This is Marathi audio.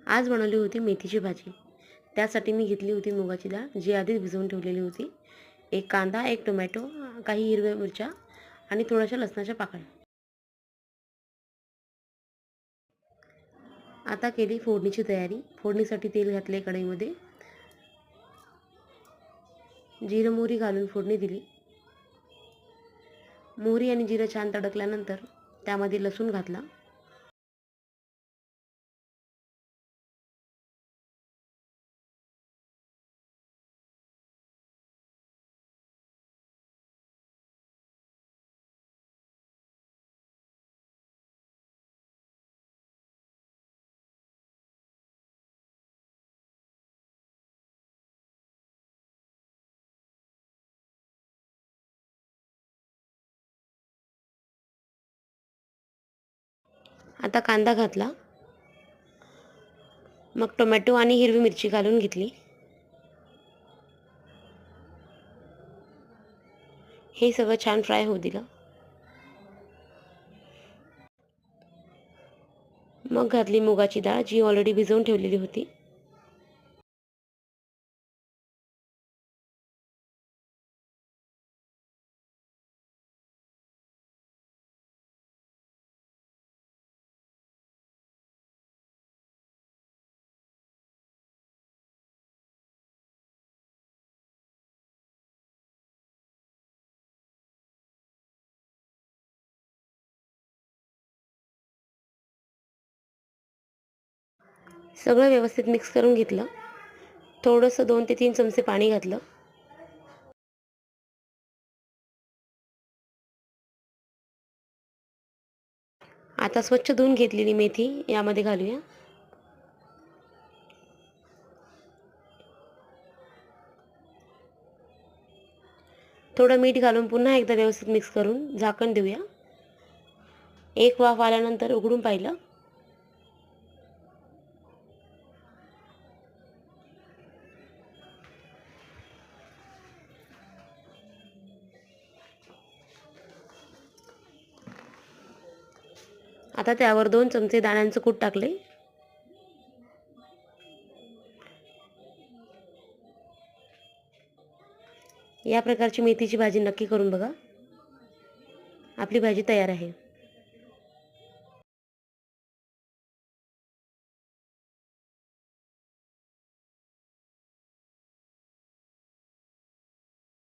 आज बनवली होती मेथीची भाजी। त्यासाठी मी घेतली होती मुगाची डाळ, जी आधीच भिजवून ठेवलेली होती। एक कांदा, एक टोमॅटो, काही हिरव्या मिरच्या आणि थोड्याशा लसणाच्या पाकळ्या। आता केली फोडणीची तयारी। फोडणीसाठी तेल घातले कढईमध्ये, जिरं मोहरी घालून फोडणी दिली। मोहरी आणि जिरं छान तडकल्यानंतर त्यामध्ये लसूण घातला। आता कांदा घातला, मग टोमॅटो आणि हिरवी मिरची घालून घेतली। हे सगळं छान फ्राय होऊ दिलं। मग घातली मुगाची डाळ, जी ऑलरेडी भिजवून ठेवलेली होती। सगळं व्यवस्थित मिक्स करून घेतलं। थोडंसं 2 ते 3 चमचे पाणी घातलं। आता स्वच्छ धुवून घेतलेली मेथी यामध्ये घालूया। थोडं मीठ घालून पुन्हा एकदा व्यवस्थित मिक्स करून झाकण देऊया। एक वाफ आल्यानंतर उघडून पाहिलं। आता त्यावर 2 चमचे दाण्यांचं कूट टाकले। या प्रकारची मेथीची भाजी नक्की करून बघा। आपली भाजी तयार आहे।